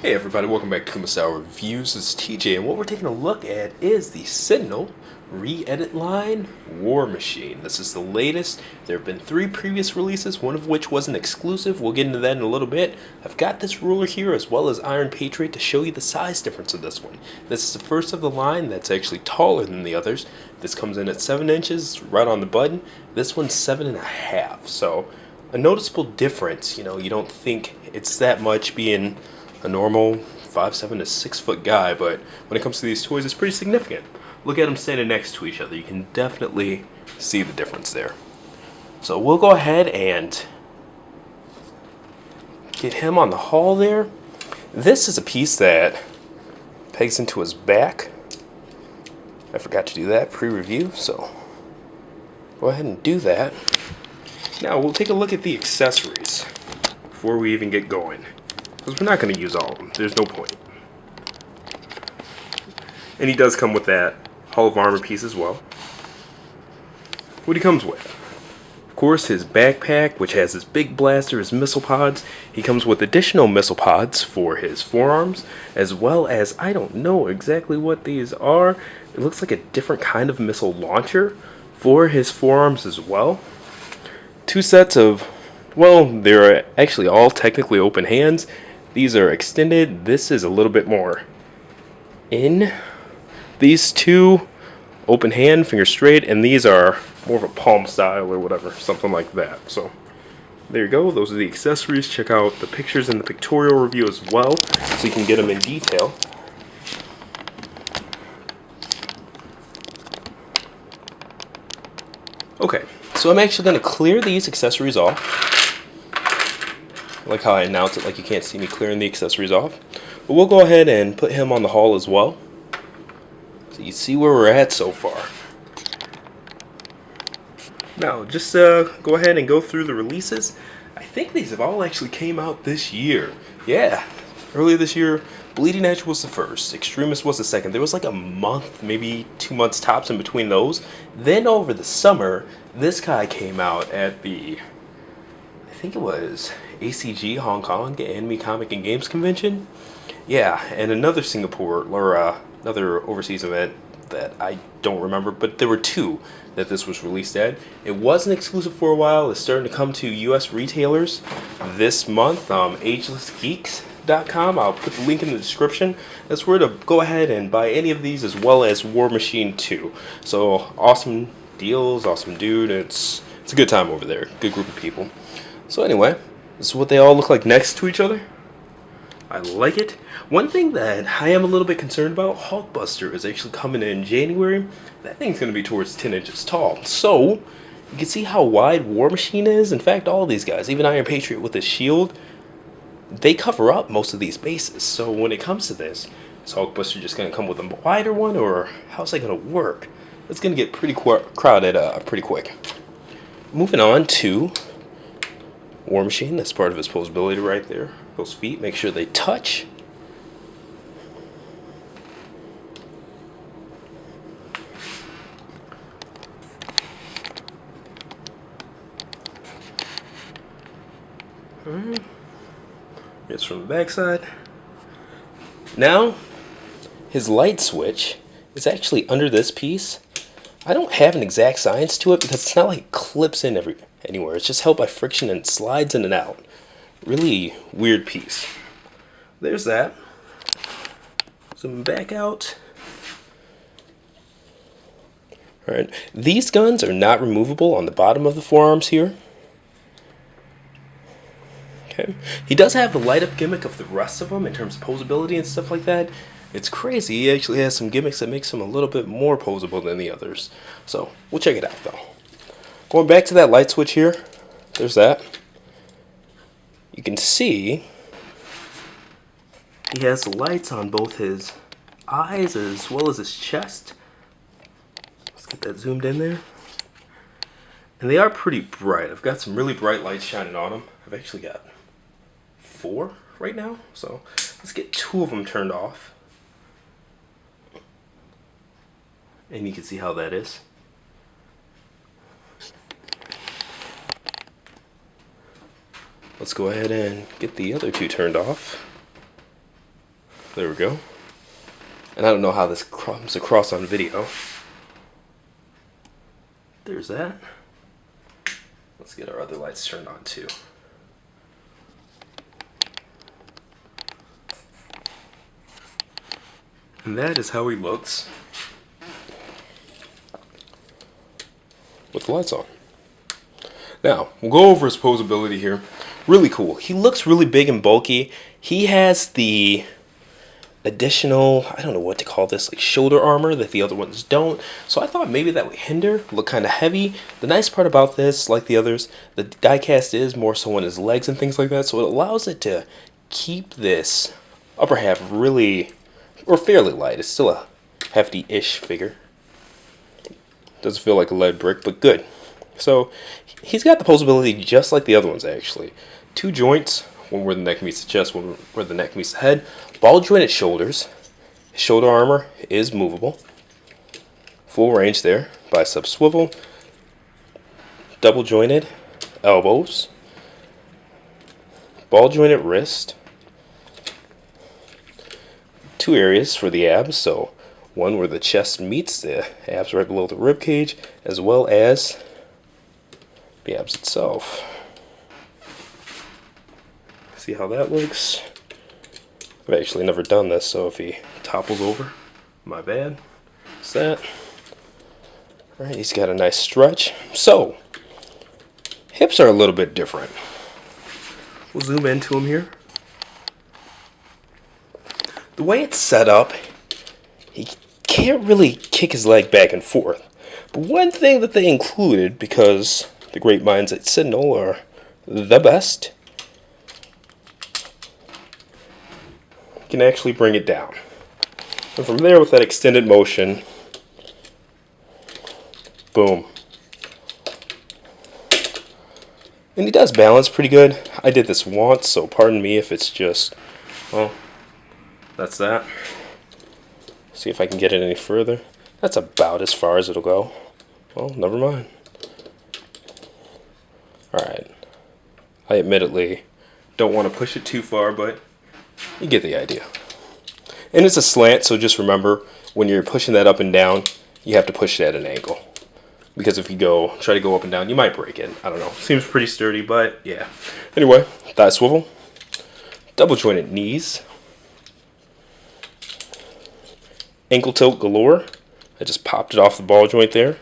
Hey everybody, welcome back to Kumasawa Reviews. This is TJ, and what we're taking a look at is the Sentinel re-edit line War Machine. This is the latest. There have been 3 previous releases, one of which was an exclusive. We'll get into that in a little bit. I've got this ruler here as well as Iron Patriot to show you the size difference of this one. This is the first of the line that's actually taller than the others. This comes in at 7 inches, right on the button. This one's 7.5, so a noticeable difference. You know, you don't think it's that much being a normal 5'7" to 6 foot guy, but when it comes to these toys, it's pretty significant. Look at them standing next to each other. You can definitely see the difference there. So we'll go ahead and get him on the haul there. This is a piece that pegs into his back. I forgot to do that pre-review, so go ahead and do that. Now we'll take a look at the accessories before we even get going, because we're not going to use all of them. There's no point. And he does come with that Hall of Armor piece as well. What he comes with: of course, his backpack, which has his big blaster, his missile pods. He comes with additional missile pods for his forearms, as well as, I don't know exactly what these are. It looks like a different kind of missile launcher for his forearms as well. 2 sets of, well, they're actually all technically open hands. These are extended. This is a little bit more in. These 2 open hand, finger straight, and these are more of a palm style or whatever, something like that. So there you go. Those are the accessories. Check out the pictures in the pictorial review as well, so you can get them in detail. Okay, so I'm actually going to clear these accessories off. I like how I announce it like you can't see me clearing the accessories off. But we'll go ahead and put him on the haul as well, so you see where we're at so far. Now, just go ahead and go through the releases. I think these have all actually came out this year. Yeah, earlier this year, Bleeding Edge was the first. Extremis was the second. There was like a month, maybe 2 months tops in between those. Then over the summer, this guy came out at the, I think it was ACG Hong Kong Anime Comic and Games Convention. Yeah, and another Singapore, or another overseas event that I don't remember, but there were 2 that this was released at. It wasn't exclusive for a while. It's starting to come to US retailers this month. AgelessGeeks.com. I'll put the link in the description. That's where to go ahead and buy any of these, as well as War Machine 2. So awesome deals, awesome dude. It's a good time over there. Good group of people. So anyway, this is what they all look like next to each other. I like it. One thing that I am a little bit concerned about: Hulkbuster is actually coming in January. That thing's going to be towards 10 inches tall. So you can see how wide War Machine is. In fact, all of these guys, even Iron Patriot with his shield, they cover up most of these bases. So when it comes to this, is Hulkbuster just going to come with a wider one, or how's that going to work? It's going to get pretty crowded pretty quick. Moving on to War Machine. That's part of his posability right there. Those feet, make sure they touch. It's from the backside. Now, his light switch is actually under this piece. I don't have an exact science to it, because it's not like it clips in anywhere. It's just held by friction and slides in and out. Really weird piece. There's that. Zoom back out. Alright, these guns are not removable on the bottom of the forearms here. Okay. He does have the light up gimmick of the rest of them in terms of posability and stuff like that. It's crazy. He actually has some gimmicks that makes him a little bit more posable than the others. So we'll check it out though. Going back to that light switch here, there's that. You can see he has the lights on both his eyes as well as his chest. Let's get that zoomed in there. And they are pretty bright. I've got some really bright lights shining on them. I've actually got 4 right now. So let's get 2 of them turned off. And you can see how that is. Let's go ahead and get the other 2 turned off. There we go. And I don't know how this comes across on video. There's that. Let's get our other lights turned on too. And that is how he looks with the lights on. Now, we'll go over his posability here. Really cool. He looks really big and bulky. He has the additional, I don't know what to call this, like shoulder armor that the other ones don't. So I thought maybe that would hinder, look kind of heavy. The nice part about this, like the others, the diecast is more so on his legs and things like that. So it allows it to keep this upper half really, or fairly light. It's still a hefty-ish figure. Doesn't feel like a lead brick, but good. So he's got the posability just like the other ones actually. 2 joints, one where the neck meets the chest, one where the neck meets the head. Ball jointed shoulders. His shoulder armor is movable. Full range there. Bicep swivel. Double jointed elbows. Ball jointed wrist. 2 areas for the abs, so one where the chest meets the abs right below the rib cage, as well as the abs itself. See how that looks? I've actually never done this, so if he topples over, my bad. What's that? Alright, he's got a nice stretch. So, hips are a little bit different. We'll zoom into him here. The way it's set up, he can't really kick his leg back and forth. But one thing that they included, because the great minds at Sentinel are the best, you can actually bring it down. And from there, with that extended motion, boom. And he does balance pretty good. I did this once, so pardon me if it's just, well, that's that. See if I can get it any further. That's about as far as it'll go. Well, never mind. Alright. I admittedly don't want to push it too far, but you get the idea. And it's a slant, so just remember, when you're pushing that up and down, you have to push it at an angle. Because if you try to go up and down, you might break it. I don't know. Seems pretty sturdy, but yeah. Anyway, thigh swivel. Double jointed knees. Ankle tilt galore. I just popped it off the ball joint there.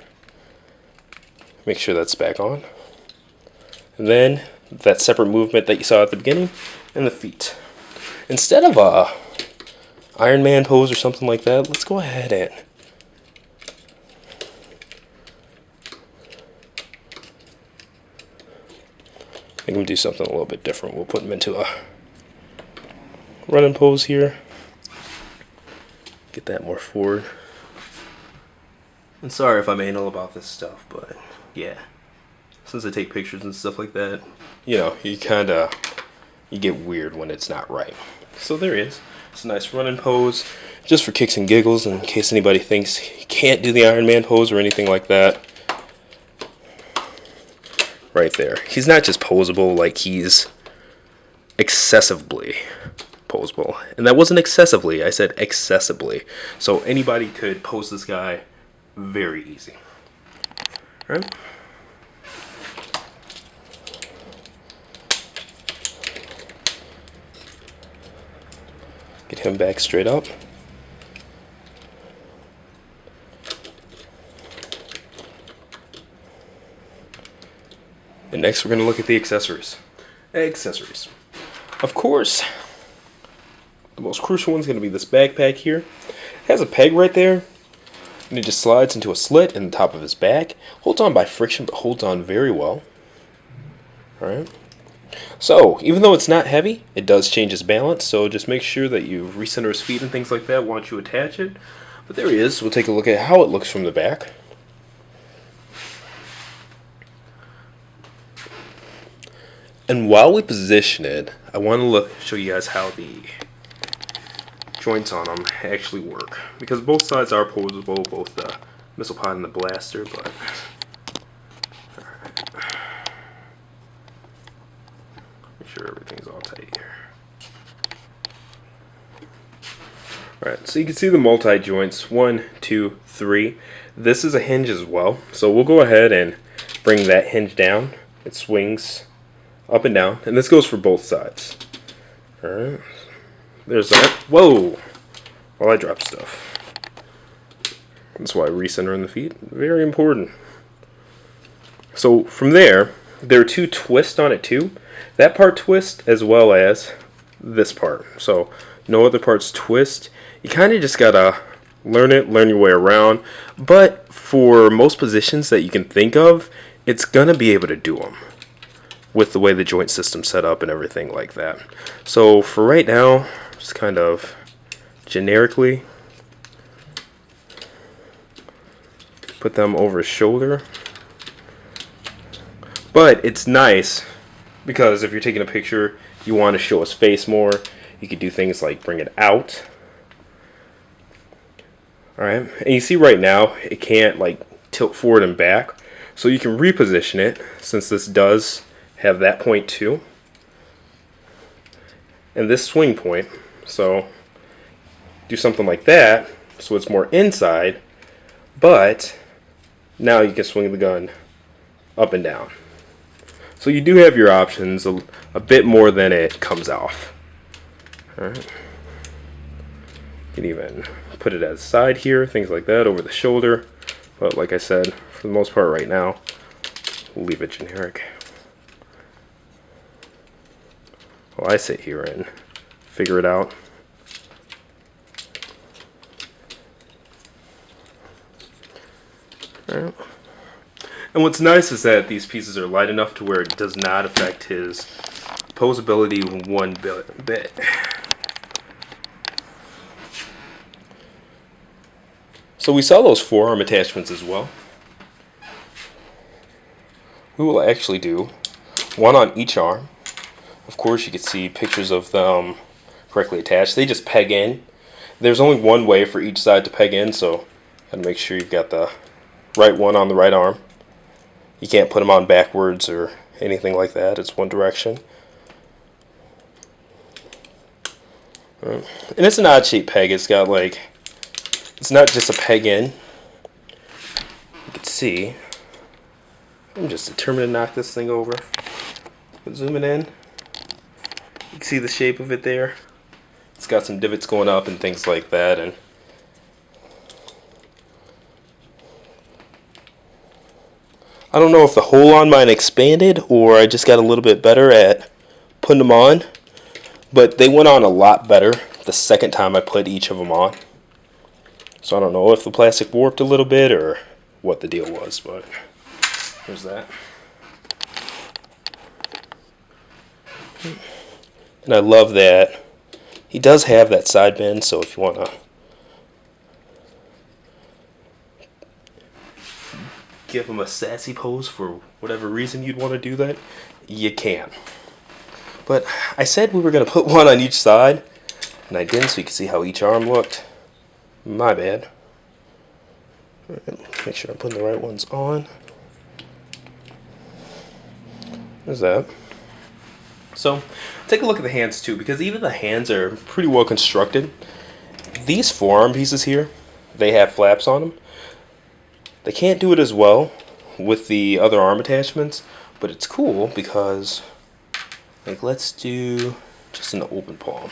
Make sure that's back on. And then that separate movement that you saw at the beginning, and the feet. Instead of a Iron Man pose or something like that, let's go ahead and make him do something a little bit different. We'll put him into a running pose here. Get that more forward. And sorry if I'm anal about this stuff, but yeah. Since I take pictures and stuff like that, you know, you get weird when it's not right. So there he is. It's a nice running pose, just for kicks and giggles, in case anybody thinks he can't do the Iron Man pose or anything like that. Right there. He's not just posable, like he's excessively posable. And that wasn't excessively, I said excessively. So anybody could pose this guy very easy. Alright? Get him back straight up. And next we're going to look at the accessories. Accessories. Of course, the most crucial one's going to be this backpack here. It has a peg right there, and it just slides into a slit in the top of his back. Holds on by friction, but holds on very well. Alright. So, even though it's not heavy, it does change his balance, so just make sure that you recenter his feet and things like that once you attach it. But there he is. We'll take a look at how it looks from the back. And while we position it, I want to show you guys how the joints on them actually work. Because both sides are posable, both the missile pod and the blaster, but alright. Make sure everything's all tight here. Alright, so you can see the multi-joints, 1, 2, 3. This is a hinge as well, so we'll go ahead and bring that hinge down. It swings up and down, and this goes for both sides. Alright, there's that. Whoa! Well, I dropped stuff. That's why recentering the feet, very important. So from there are 2 twists on it too. That part twist as well as this part. So no other parts twist. You kind of just gotta learn your way around. But for most positions that you can think of, it's gonna be able to do them with the way the joint system's set up and everything like that. So for right now, just kind of generically put them over his shoulder. But it's nice because if you're taking a picture, you want to show his face more. You could do things like bring it out. Alright, and you see right now it can't like tilt forward and back. So you can reposition it since this does have that point too. And this swing point. So do something like that so it's more inside, but now you can swing the gun up and down. So you do have your options a bit more than it comes off. Alright. You can even put it as side here, things like that, over the shoulder. But like I said, for the most part right now, we'll leave it generic. While I sit here and figure it out. Alright. And what's nice is that these pieces are light enough to where it does not affect his poseability one bit. So we saw those forearm attachments as well. We will actually do one on each arm. Of course, you can see pictures of them correctly attached. They just peg in. There's only one way for each side to peg in, so gotta make sure you've got the right one on the right arm. You can't put them on backwards or anything like that. It's one direction. And it's an odd shaped peg. It's got like, it's not just a peg in. You can see, I'm just determined to knock this thing over. Zooming in, you can see the shape of it there. It's got some divots going up and things like that. And I don't know if the hole on mine expanded or I just got a little bit better at putting them on, but they went on a lot better the second time I put each of them on. So I don't know if the plastic warped a little bit or what the deal was, but there's that. And I love that he does have that side bend, so if you want to give him a sassy pose for whatever reason you'd want to do that, you can. But I said we were going to put one on each side, and I didn't, so you can see how each arm looked. My bad. Alright, make sure I'm putting the right ones on. There's that. So, take a look at the hands too, because even the hands are pretty well constructed. These forearm pieces here, they have flaps on them. They can't do it as well with the other arm attachments, but it's cool because, like, let's do just an open palm.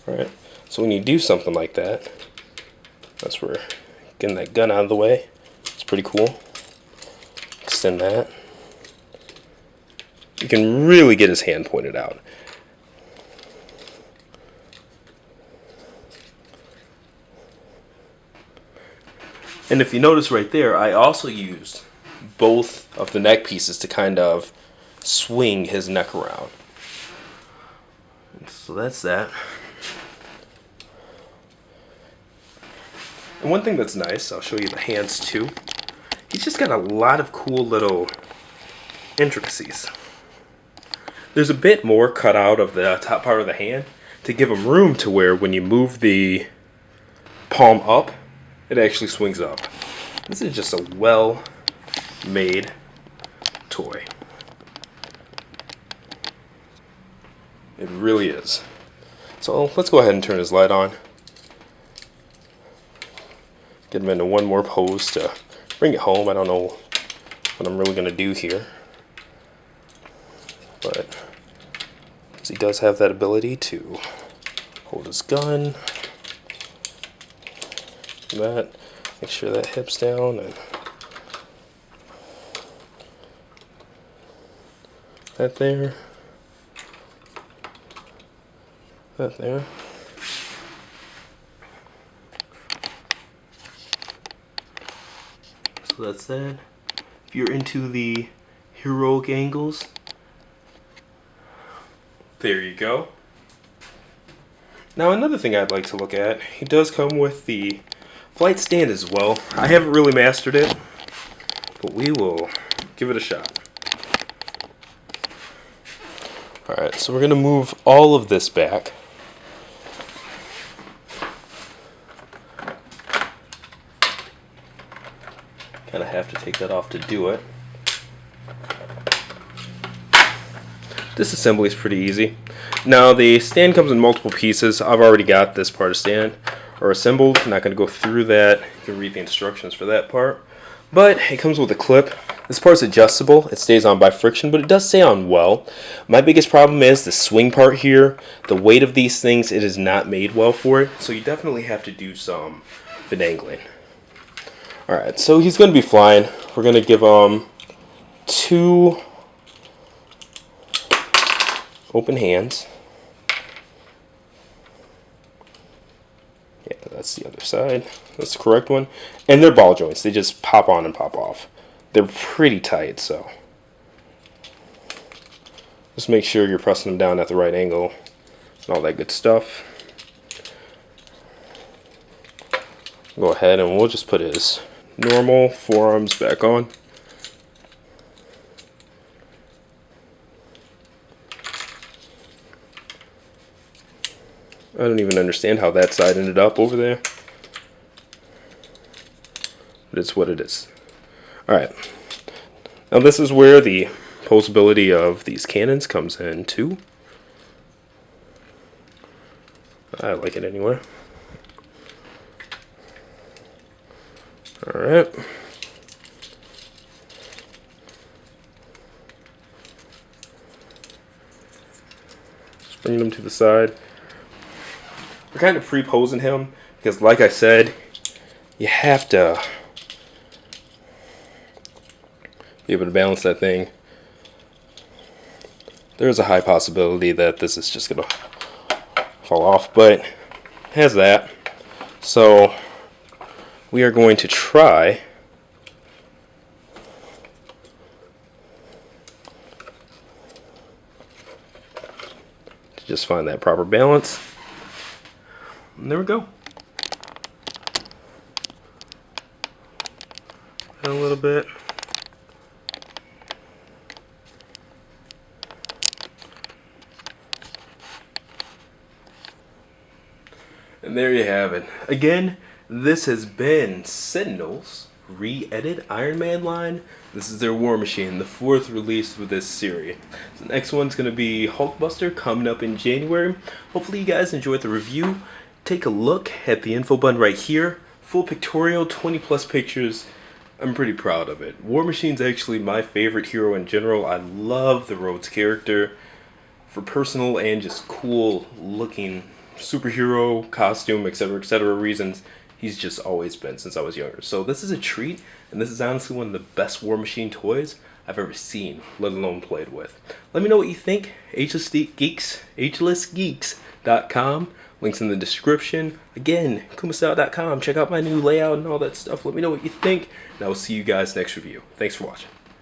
Alright, so when you do something like that, that's where getting that gun out of the way. It's pretty cool. Extend that. You can really get his hand pointed out. And if you notice right there, I also used both of the neck pieces to kind of swing his neck around. And so that's that. And one thing that's nice, I'll show you the hands too. He's just got a lot of cool little intricacies. There's a bit more cut out of the top part of the hand to give him room to where when you move the palm up, it actually swings up. This is just a well-made toy. It really is. So let's go ahead and turn his light on. Get him into one more pose to bring it home. I don't know what I'm really going to do here. But he does have that ability to hold his gun. That. Make sure that hip's down. And that there. That there. So that's that. If you're into the heroic angles, there you go. Now another thing I'd like to look at, he does come with the flight stand as well. I haven't really mastered it, but we will give it a shot. Alright, so we're going to move all of this back. Kind of have to take that off to do it. Disassembly is pretty easy. Now the stand comes in multiple pieces. I've already got this part of stand assembled. I'm not going to go through that. You can read the instructions for that part. But it comes with a clip. This part's adjustable. It stays on by friction, but it does stay on well. My biggest problem is the swing part here. The weight of these things, it is not made well for it. So you definitely have to do some finagling. Alright, so he's going to be flying. We're going to give him 2 open hands. Yeah, that's the other side. That's the correct one. And they're ball joints. They just pop on and pop off. They're pretty tight, so just make sure you're pressing them down at the right angle and all that good stuff. Go ahead and we'll just put his normal forearms back on. I don't even understand how that side ended up over there, but it's what it is. Alright, now this is where the poseability of these cannons comes in too. I like it anyway. Alright. Just bringing them to the side. We're kind of pre-posing him because, like I said, you have to be able to balance that thing. There's a high possibility that this is just going to fall off, but it has that. So we are going to try to just find that proper balance. And there we go. And a little bit. And there you have it. Again, this has been Sentinel's re-edit Iron Man line. This is their War Machine, the 4th release with this series. The next one's going to be Hulkbuster, coming up in January. Hopefully you guys enjoyed the review. Take a look at the info button right here. Full pictorial, 20 plus pictures. I'm pretty proud of it. War Machine's actually my favorite hero in general. I love the Rhodes character for personal and just cool looking superhero, costume, etc. reasons. He's just always been since I was younger. So this is a treat, and this is honestly one of the best War Machine toys I've ever seen, let alone played with. Let me know what you think. agelessgeeks.com. Links in the description. Again, kumastyle.com. Check out my new layout and all that stuff. Let me know what you think, and I will see you guys next review. Thanks for watching.